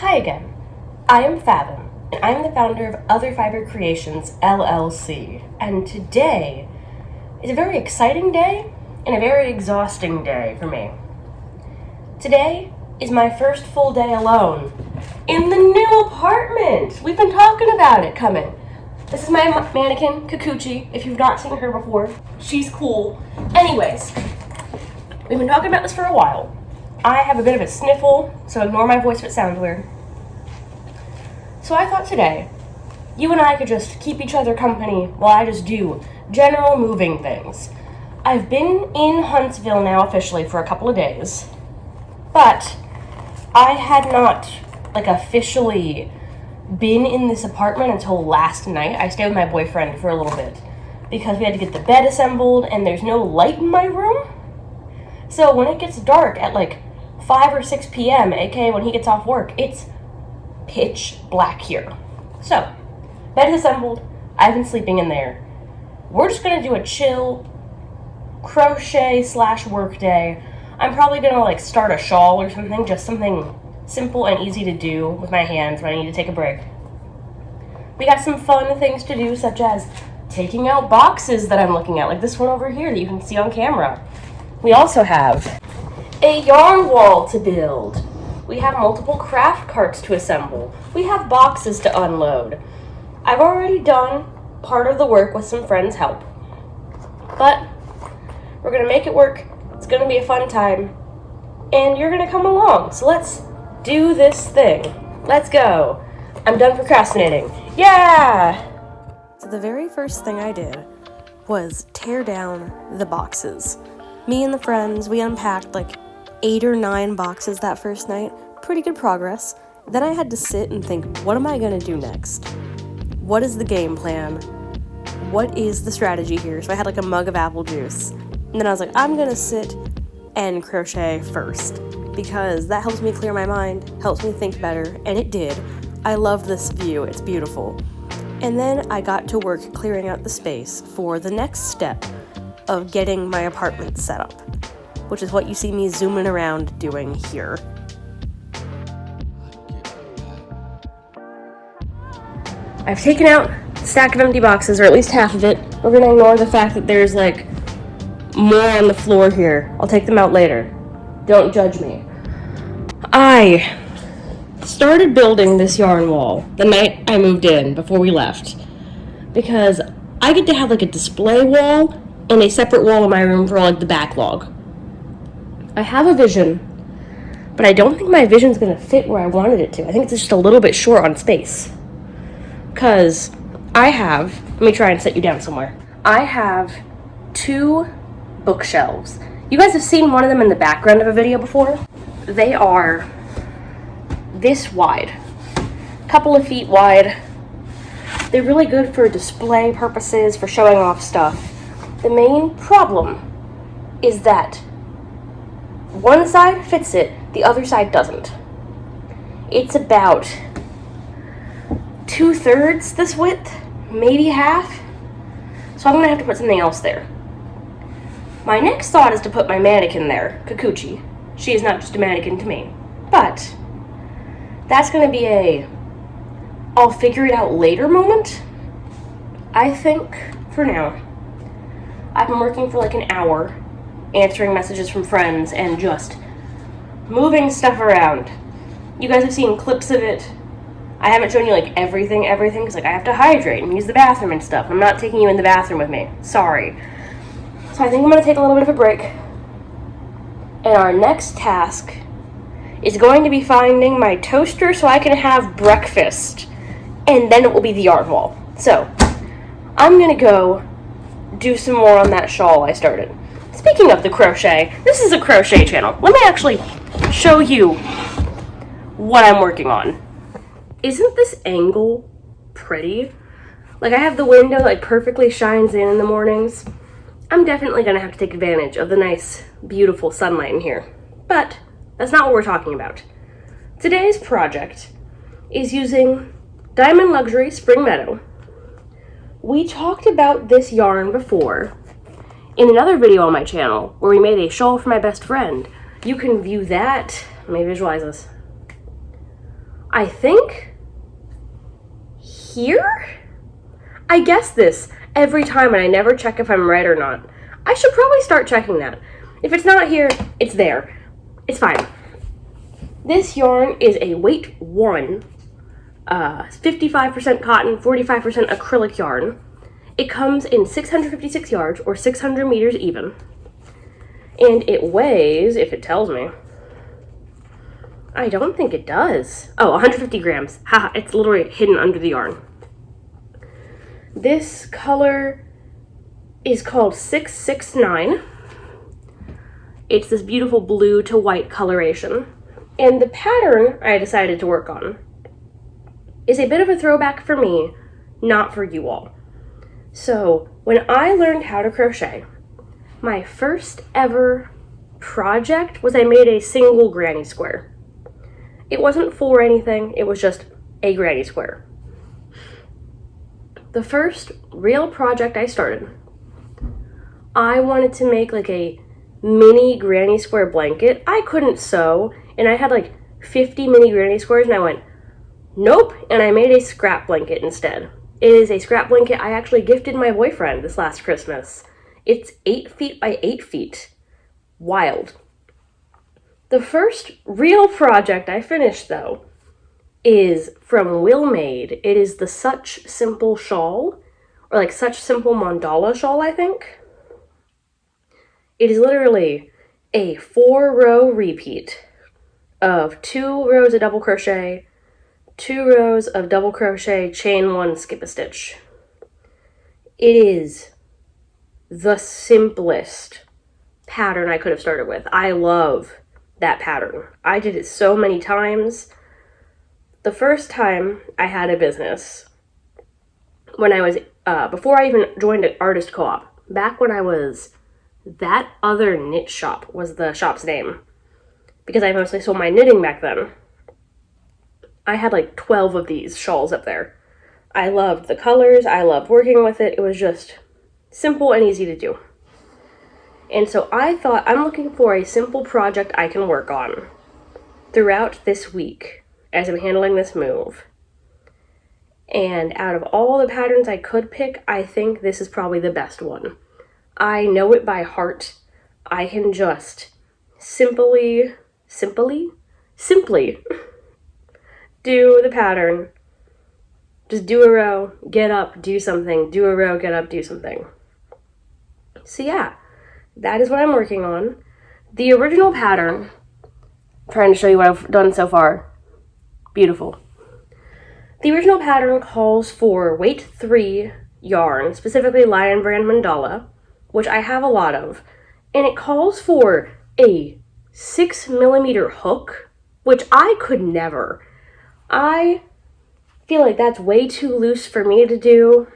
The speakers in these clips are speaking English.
Hi again. I am Fathom, and I am the founder of Other Fiber Creations, LLC. And today is a very exciting day and a very exhausting day for me. Today is my first full day alone in the new apartment. We've been talking about it coming. This is my mannequin, Kikuchi, if you've not seen her before. She's cool. Anyways, we've been talking about this for a while. I have a bit of a sniffle, so ignore my voice if it sounds weird. So I thought today, you and I could just keep each other company while I just do general moving things. I've been in Huntsville now officially for a couple of days, but I had not officially been in this apartment until last night. I stayed with my boyfriend for a little bit because we had to get the bed assembled and there's no light in my room. So when it gets dark at 5 or 6 p.m., aka when he gets off work, it's pitch black here. So, bed is assembled. I've been sleeping in there. We're just gonna do a chill crochet / work day. I'm probably gonna start a shawl or something, just something simple and easy to do with my hands when I need to take a break. We got some fun things to do, such as taking out boxes that I'm looking at, like this one over here that you can see on camera. We also have a yarn wall to build. We have multiple craft carts to assemble. We have boxes to unload. I've already done part of the work with some friends' help, but we're gonna make it work. It's gonna be a fun time, and you're gonna come along. So let's do this thing. Let's go. I'm done procrastinating. Yeah! So the very first thing I did was tear down the boxes. Me and the friends, we unpacked 8 or 9 boxes that first night. Pretty good progress. Then I had to sit and think, what am I going to do next? What is the game plan? What is the strategy here? So I had a mug of apple juice. And then I was like, I'm going to sit and crochet first because that helps me clear my mind, helps me think better, and it did. I love this view. It's beautiful. And then I got to work clearing out the space for the next step of getting my apartment set up, which is what you see me zooming around doing here. I've taken out a stack of empty boxes, or at least half of it. We're gonna ignore the fact that there's more on the floor here. I'll take them out later. Don't judge me. I started building this yarn wall the night I moved in, before we left, because I get to have a display wall and a separate wall in my room for the backlog. I have a vision, but I don't think my vision's gonna fit where I wanted it to. I think it's just a little bit short on space. Because let me try and set you down somewhere. I have 2 bookshelves. You guys have seen one of them in the background of a video before. They are this wide, a couple of feet wide. They're really good for display purposes, for showing off stuff. The main problem is that one side fits it, the other side doesn't. It's about 2/3 this width, maybe half. So I'm gonna have to put something else there. My next thought is to put my mannequin there, Kikuchi. She is not just a mannequin to me, but that's gonna be I'll figure it out later moment. I think for now, I've been working for an hour, answering messages from friends and just moving stuff around. You guys have seen clips of it. I haven't shown you everything, because I have to hydrate and use the bathroom and stuff. I'm not taking you in the bathroom with me. Sorry. So I think I'm going to take a little bit of a break. And our next task is going to be finding my toaster so I can have breakfast. And then it will be the yarn wall. So I'm going to go do some more on that shawl I started. Speaking of the crochet, this is a crochet channel. Let me actually show you what I'm working on. Isn't this angle pretty? I have the window perfectly shines in the mornings. I'm definitely gonna have to take advantage of the nice, beautiful sunlight in here. But that's not what we're talking about. Today's project is using Diamond Luxury Spring Meadow. We talked about this yarn before in another video on my channel where we made a shawl for my best friend. You can view that. Let me visualize this. I think here? I guess this every time and I never check if I'm right or not. I should probably start checking that. If it's not here, it's there. It's fine. This yarn is a weight 1, 55% cotton, 45% acrylic yarn. It comes in 656 yards or 600 meters even. And it weighs, if it tells me, I don't think it does. Oh, 150 grams. Haha, it's literally hidden under the yarn. This color is called 669. It's this beautiful blue to white coloration. And the pattern I decided to work on is a bit of a throwback for me, not for you all. So, when I learned how to crochet, my first ever project was I made a single granny square. It wasn't for anything, it was just a granny square. The first real project I started, I wanted to make like a mini granny square blanket. I couldn't sew, and I had like 50 mini granny squares, and I went, nope, and I made a scrap blanket instead. It is a scrap blanket I actually gifted my boyfriend this last Christmas. It's 8 feet by 8 feet. Wild. The first real project I finished, though, is from Will Made. It is the Such Simple shawl, or like Such Simple mandala shawl, I think. It is literally a 4-row repeat of 2 rows of double crochet, 2 rows of double crochet, chain 1, skip a stitch. It is the simplest pattern I could have started with. I love that pattern. I did it so many times. The first time I had a business, when I was, before I even joined an artist co-op, back when I was, That Other Knit Shop was the shop's name, because I mostly sold my knitting back then. I had like 12 of these shawls up there. I loved the colors, I loved working with it, it was just simple and easy to do. And so I thought, I'm looking for a simple project I can work on throughout this week as I'm handling this move. And out of all the patterns I could pick, I think this is probably the best one. I know it by heart. I can just simply do the pattern. Just do a row, get up, do something, do a row, get up, do something. So yeah, that is what I'm working on. The original pattern, I'm trying to show you what I've done so far. Beautiful. The original pattern calls for weight 3 yarn, specifically Lion Brand Mandala, which I have a lot of, and it calls for a 6mm hook, which I could never. I feel like that's way too loose for me to do.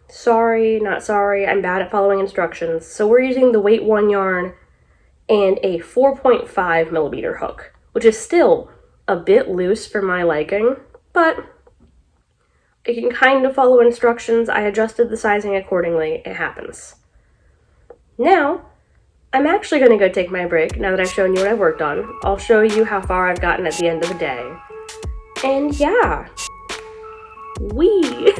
Sorry, not sorry, I'm bad at following instructions. So we're using the weight 1 yarn and a 4.5mm hook, which is still a bit loose for my liking, but I can kind of follow instructions. I adjusted the sizing accordingly. It happens. Now, I'm actually going to go take my break now that I've shown you what I've worked on. I'll show you how far I've gotten at the end of the day. And yeah, we...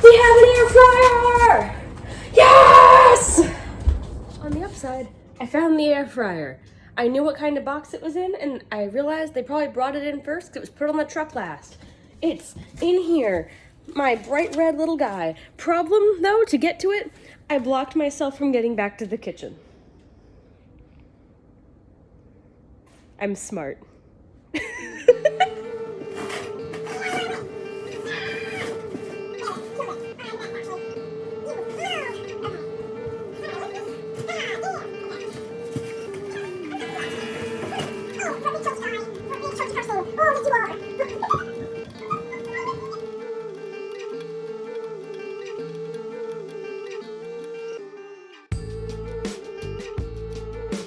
We have an air fryer! Yes! On the upside, I found the air fryer. I knew what kind of box it was in, and I realized they probably brought it in first because it was put on the truck last. It's in here, my bright red little guy. Problem, though, to get to it, I blocked myself from getting back to the kitchen. I'm smart.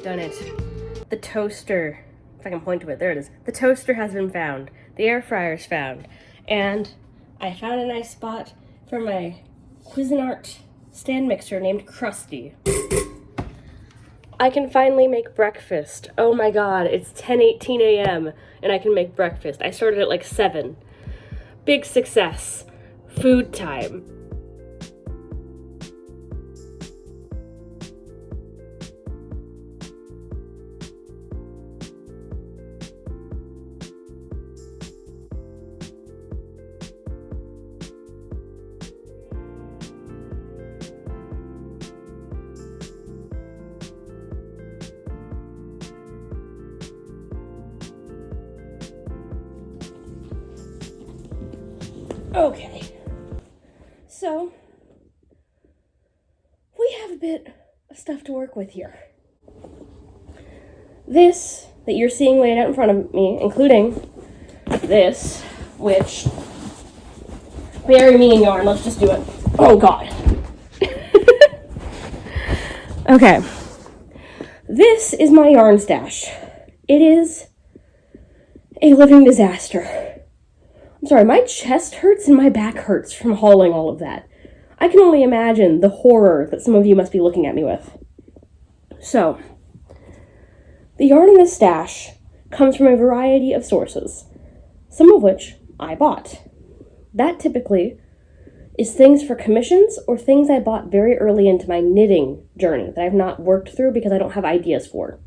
Done it. The toaster, if I can point to it, there it is. The toaster has been found. The air fryer's found. And I found a nice spot for my Cuisinart stand mixer named Krusty. I can finally make breakfast. Oh my god, it's 10:18 a.m. and I can make breakfast. I started at like 7. Big success. Food time. Okay, so we have a bit of stuff to work with here. This that you're seeing laid out in front of me, including this, which, very mean yarn, let's just do it. Oh god. Okay, this is my yarn stash. It is a living disaster. I'm sorry, my chest hurts and my back hurts from hauling all of that. I can only imagine the horror that some of you must be looking at me with. So, the yarn in this stash comes from a variety of sources, some of which I bought. That typically is things for commissions or things I bought very early into my knitting journey that I've not worked through because I don't have ideas for.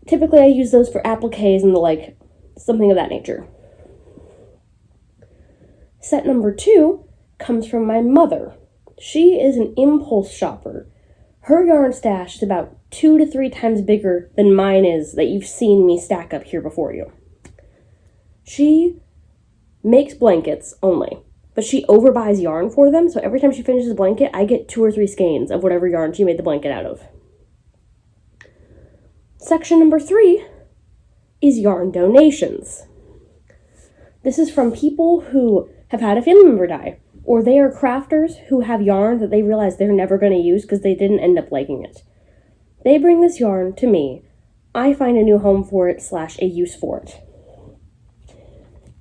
Typically I use those for appliques and the like, something of that nature. Set number 2 comes from my mother. She is an impulse shopper. Her yarn stash is about 2 to 3 times bigger than mine is that you've seen me stack up here before you. She makes blankets only, but she overbuys yarn for them, so every time she finishes a blanket, I get 2 or 3 skeins of whatever yarn she made the blanket out of. Section number 3 is yarn donations. This is from people who have had a family member die, or they are crafters who have yarn that they realize they're never going to use because they didn't end up liking it. They bring this yarn to me. I find a new home for it / a use for it.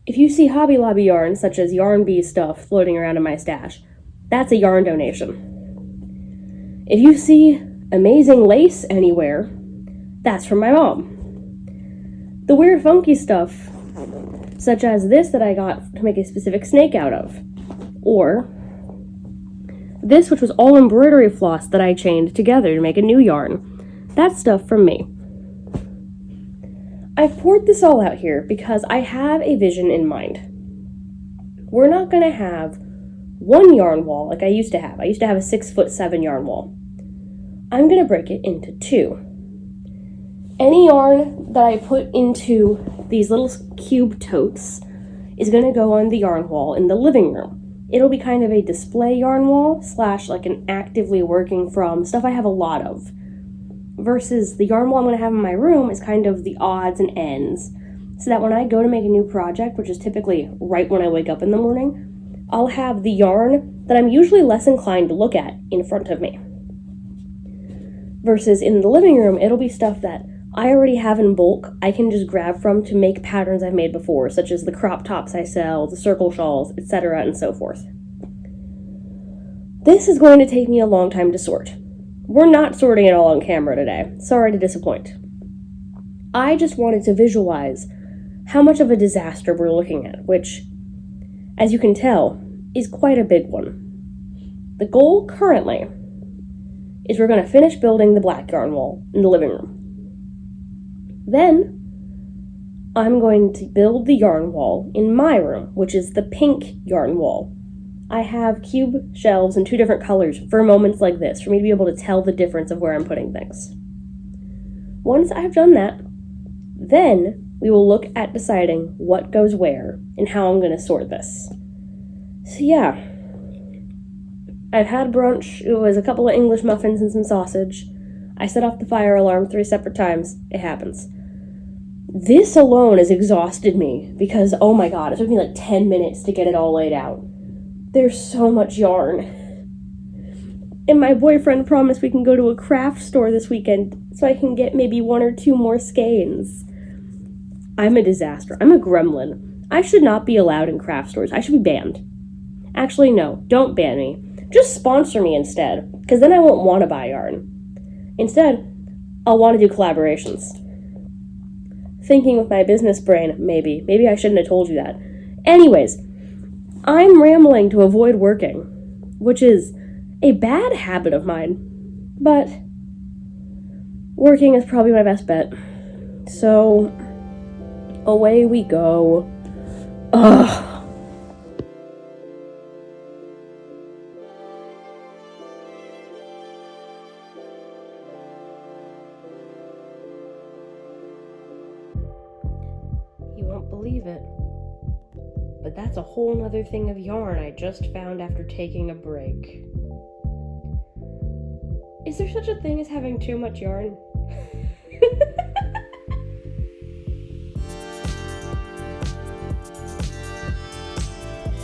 If you see Hobby Lobby yarn, such as Yarn Bee stuff floating around in my stash, that's a yarn donation. If you see amazing lace anywhere, that's from my mom. The weird funky stuff, such as this that I got to make a specific snake out of, or this which was all embroidery floss that I chained together to make a new yarn. That's stuff from me. I've poured this all out here because I have a vision in mind. We're not going to have one yarn wall like I used to have. I used to have a 6'7" yarn wall. I'm going to break it into 2. Any yarn that I put into these little cube totes is going to go on the yarn wall in the living room. It'll be kind of a display yarn wall / like an actively working from stuff I have a lot of. Versus the yarn wall I'm going to have in my room is kind of the odds and ends. So that when I go to make a new project, which is typically right when I wake up in the morning, I'll have the yarn that I'm usually less inclined to look at in front of me. Versus in the living room, it'll be stuff that I already have in bulk, I can just grab from to make patterns I've made before, such as the crop tops I sell, the circle shawls, etc., and so forth. This is going to take me a long time to sort. We're not sorting it all on camera today. Sorry to disappoint. I just wanted to visualize how much of a disaster we're looking at, which, as you can tell, is quite a big one. The goal currently is we're going to finish building the black yarn wall in the living room. Then, I'm going to build the yarn wall in my room, which is the pink yarn wall. I have cube shelves in 2 different colors for moments like this, for me to be able to tell the difference of where I'm putting things. Once I've done that, Then we will look at deciding what goes where and how I'm going to sort this. So yeah, I've had brunch. It was a couple of English muffins and some sausage. I set off the fire alarm 3 separate times. It happens. This alone has exhausted me because, oh my god, it took me like 10 minutes to get it all laid out. There's so much yarn. And my boyfriend promised we can go to a craft store this weekend so I can get maybe 1 or 2 more skeins. I'm a disaster. I'm a gremlin. I should not be allowed in craft stores. I should be banned. Actually, no, don't ban me. Just sponsor me instead, because then I won't want to buy yarn. Instead, I'll want to do collaborations. Thinking with my business brain, maybe. Maybe I shouldn't have told you that. Anyways, I'm rambling to avoid working, which is a bad habit of mine. But working is probably my best bet. So, away we go. Ugh. You won't believe it, but that's a whole nother thing of yarn I just found after taking a break. Is there such a thing as having too much yarn?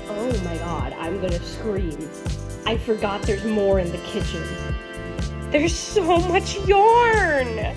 Oh my god, I'm gonna scream. I forgot there's more in the kitchen. There's so much yarn!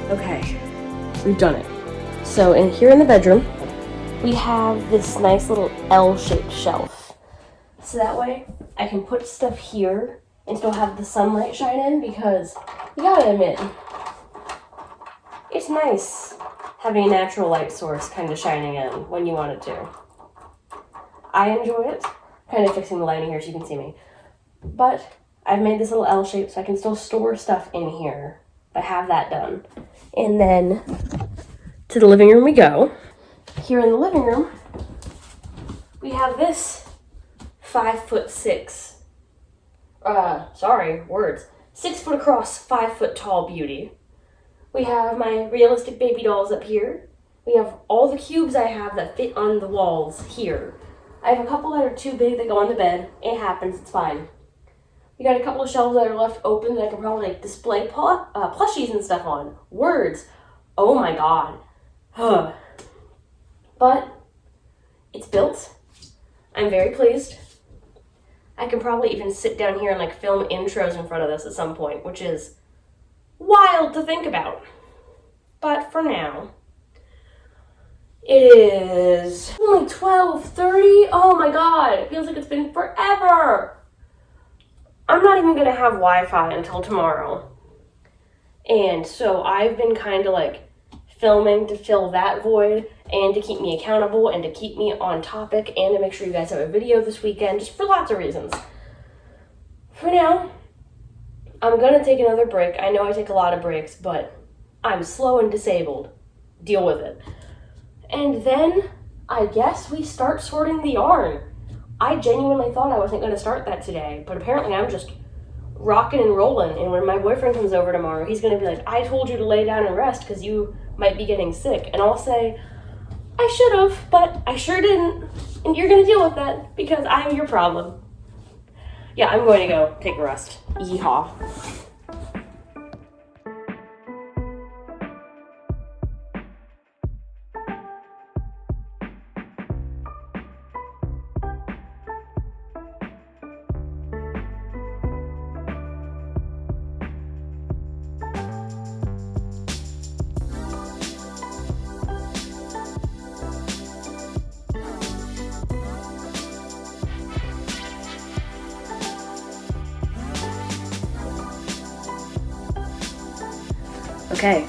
Okay, we've done it. So here in the bedroom, we have this nice little L-shaped shelf. So that way I can put stuff here and still have the sunlight shine in, because you gotta admit, it's nice having a natural light source kind of shining in when you want it to. I enjoy it. Kind of fixing the lighting here so you can see me. But I've made this little L shape so I can still store stuff in here, but have that done. And then to the living room we go. Here in the living room, we have this 5'6", 6 foot across, 5 foot tall beauty. We have my realistic baby dolls up here. We have all the cubes I have that fit on the walls here. I have a couple that are too big that go on the bed. It happens, it's fine. We got a couple of shelves that are left open that I can probably display plushies and stuff on. Words. Oh my god. But it's built. I'm very pleased. I can probably even sit down here and film intros in front of this at some point, which is wild to think about. But for now, it is only 12:30. Oh my god, it feels like it's been forever. I'm not even going to have Wi-Fi until tomorrow. And so I've been kind of filming to fill that void and to keep me accountable and to keep me on topic and to make sure you guys have a video this weekend, just for lots of reasons. For now, I'm going to take another break. I know I take a lot of breaks, but I'm slow and disabled. Deal with it. And then I guess we start sorting the yarn. I genuinely thought I wasn't going to start that today, but apparently I'm just rocking and rolling. And when my boyfriend comes over tomorrow, he's going to be like, I told you to lay down and rest because you might be getting sick. And I'll say, I should have, but I sure didn't. And you're going to deal with that because I'm your problem. Yeah, I'm going to go take a rest. Yeehaw. Okay,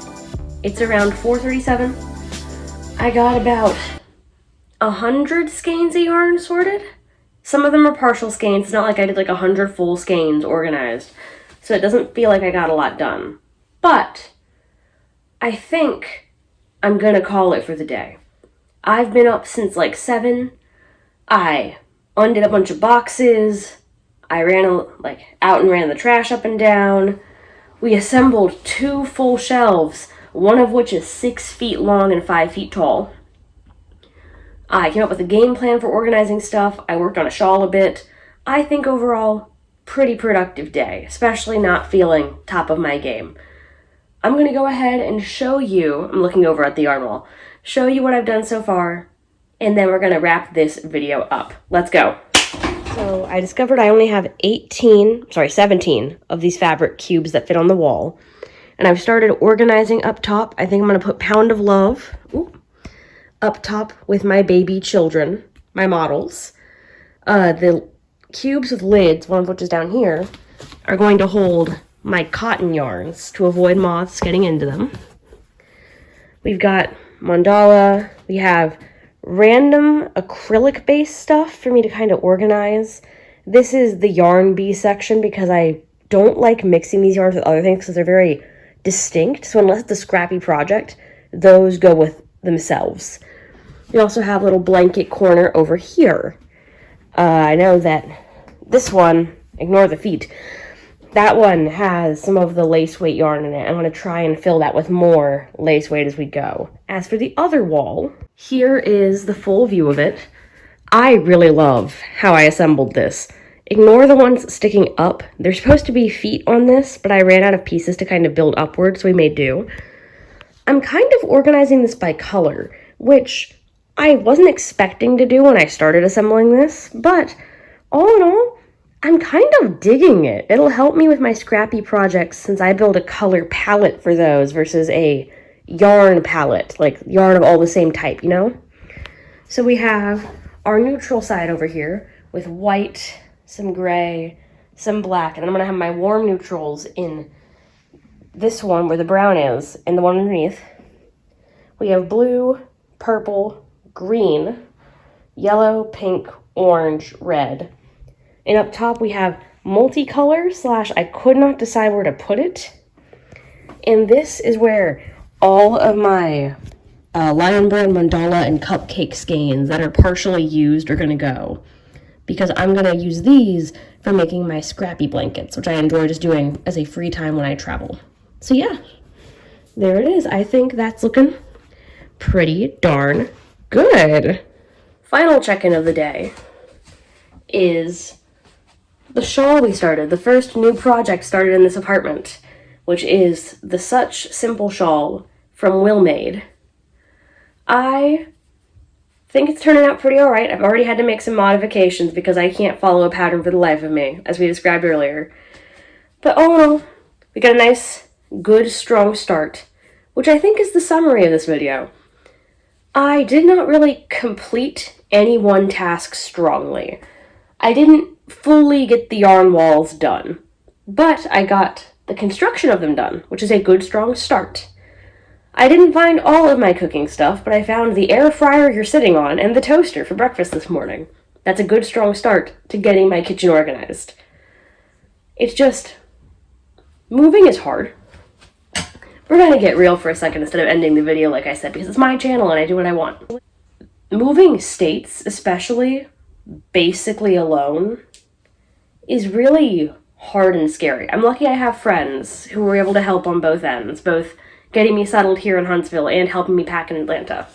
it's around 4:37. I got about 100 skeins of yarn sorted. Some of them are partial skeins. It's not like I did like 100 full skeins organized. So it doesn't feel like I got a lot done. But I think I'm gonna call it for the day. I've been up since like 7. I undid a bunch of boxes. I ran out and ran the trash up and down. We assembled 2 full shelves, one of which is 6 feet long and 5 feet tall. I came up with a game plan for organizing stuff. I worked on a shawl a bit. I think overall, pretty productive day, especially not feeling top of my game. I'm going to go ahead and show you, I'm looking over at the yarn wall, show you what I've done so far, and then we're going to wrap this video up. Let's go. So I discovered I only have 17 of these fabric cubes that fit on the wall. And I've started organizing up top. I think I'm going to put Pound of Love up top with my baby children, my models. The cubes with lids, one of which is down here, are going to hold my cotton yarns to avoid moths getting into them. We've got mandala. We have random acrylic-based stuff for me to kind of organize. This is the yarn bee section because I don't like mixing these yarns with other things because they're very distinct. So unless it's a scrappy project, those go with themselves. We also have a little blanket corner over here. I know that this one, ignore the feet, that one has some of the lace weight yarn in it. I'm going to try and fill that with more lace weight as we go. As for the other wall, here is the full view of it. I really love how I assembled this. Ignore the ones sticking up. There's supposed to be feet on this, but I ran out of pieces to kind of build upward, so we made do. I'm kind of organizing this by color, which I wasn't expecting to do when I started assembling this, but all in all, I'm kind of digging it. It'll help me with my scrappy projects since I build a color palette for those versus a yarn palette, like yarn of all the same type, you know? So we have our neutral side over here with white, some gray, some black, and then I'm going to have my warm neutrals in this one where the brown is and the one underneath. We have blue, purple, green, yellow, pink, orange, red. And up top we have multicolor / I could not decide where to put it. And this is where all of my Lion Brand mandala and cupcake skeins that are partially used are going to go. Because I'm going to use these for making my scrappy blankets, which I enjoy just doing as a free time when I travel. So yeah, there it is. I think that's looking pretty darn good. Final check-in of the day is the shawl we started, the first new project started in this apartment, which is the Such Simple Shawl from Will Made. I think it's turning out pretty alright. I've already had to make some modifications because I can't follow a pattern for the life of me, as we described earlier. But all in all, we got a nice, good, strong start, which I think is the summary of this video. I did not really complete any one task strongly. I didn't fully get the yarn walls done, but I got the construction of them done, which is a good, strong start. I didn't find all of my cooking stuff, but I found the air fryer you're sitting on and the toaster for breakfast this morning. That's a good, strong start to getting my kitchen organized. It's just, moving is hard. We're gonna get real for a second instead of ending the video like I said, because it's my channel and I do what I want. Moving states, especially, basically alone, is really hard and scary. I'm lucky I have friends who were able to help on both ends, both getting me settled here in Huntsville and helping me pack in Atlanta.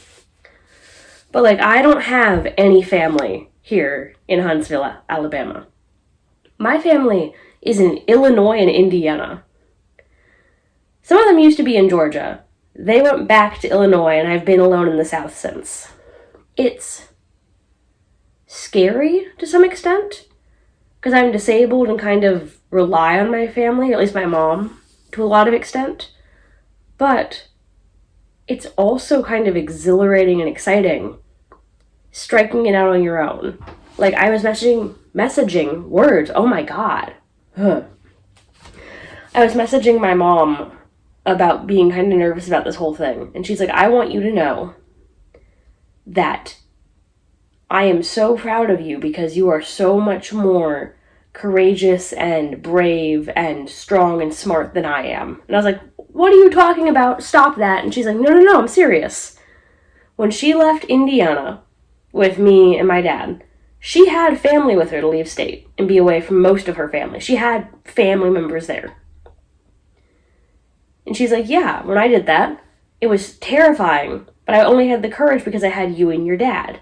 But I don't have any family here in Huntsville, Alabama. My family is in Illinois and Indiana. Some of them used to be in Georgia. They went back to Illinois and I've been alone in the South since. It's scary to some extent, because I'm disabled and kind of rely on my family, or at least my mom, to a lot of extent. But it's also kind of exhilarating and exciting, striking it out on your own. I was messaging words, oh my god. I was messaging my mom about being kind of nervous about this whole thing. And she's like, I want you to know that I am so proud of you because you are so much more courageous and brave and strong and smart than I am. And I was like, what are you talking about? Stop that. And she's like, no, I'm serious. When she left Indiana with me and my dad, she had family with her to leave state and be away from most of her family. She had family members there. And she's like, yeah, when I did that, it was terrifying, but I only had the courage because I had you and your dad.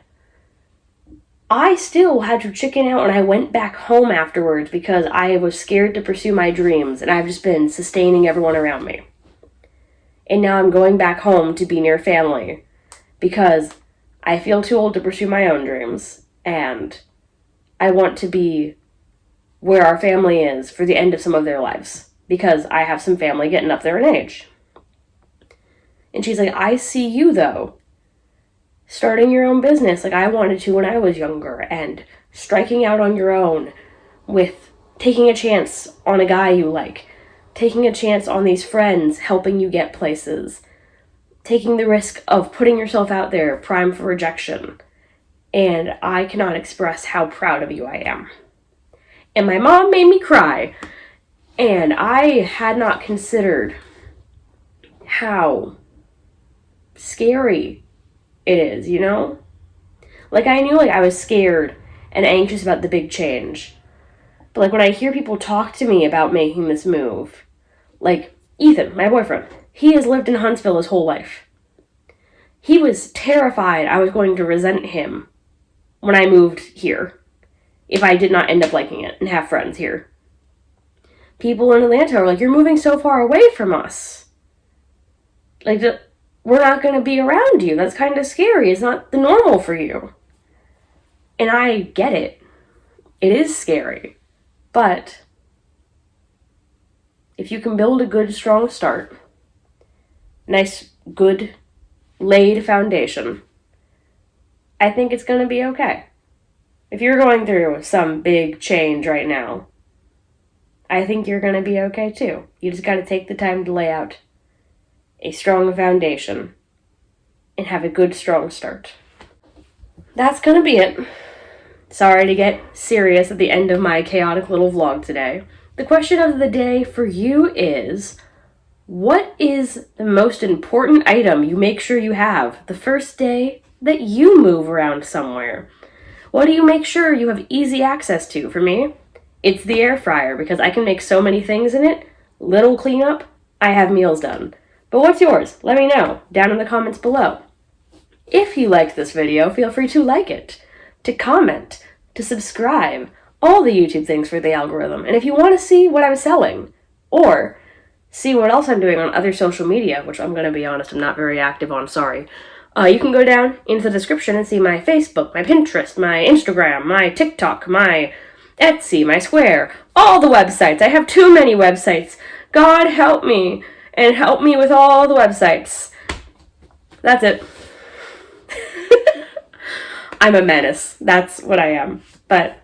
I still had to chicken out and I went back home afterwards because I was scared to pursue my dreams, and I've just been sustaining everyone around me. And now I'm going back home to be near family because I feel too old to pursue my own dreams, and I want to be where our family is for the end of some of their lives because I have some family getting up there in age. And she's like, I see you, though, starting your own business like I wanted to when I was younger, and striking out on your own with taking a chance on a guy you like, taking a chance on these friends helping you get places, taking the risk of putting yourself out there prime for rejection. And I cannot express how proud of you I am. And my mom made me cry, and I had not considered how scary it is, you know? Like, I knew, like, I was scared and anxious about the big change. But, like, when I hear people talk to me about making this move, like, Ethan, my boyfriend, he has lived in Huntsville his whole life. He was terrified I was going to resent him when I moved here, if I did not end up liking it and have friends here. People in Atlanta are like, you're moving so far away from us. Like, we're not going to be around you. That's kind of scary. It's not the normal for you. And I get it. It is scary. But if you can build a good, strong start, nice, good, laid foundation, I think it's going to be okay. If you're going through some big change right now, I think you're going to be okay too. You just got to take the time to lay out a strong foundation and have a good, strong start. That's going to be it. Sorry to get serious at the end of my chaotic little vlog today. The question of the day for you is, what is the most important item you make sure you have the first day that you move around somewhere? What do you make sure you have easy access to? For me, it's the air fryer because I can make so many things in it. Little cleanup, I have meals done. But what's yours? Let me know down in the comments below. If you liked this video, feel free to like it, to comment, to subscribe, all the YouTube things for the algorithm. And if you want to see what I'm selling, or see what else I'm doing on other social media, which I'm going to be honest, I'm not very active on, sorry. You can go down into the description and see my Facebook, my Pinterest, my Instagram, my TikTok, my Etsy, my Square, all the websites. I have too many websites. God help me, and help me with all the websites. That's it. I'm a menace. That's what I am. But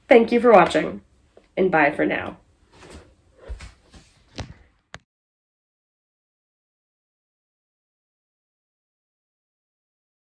thank you for watching, and bye for now.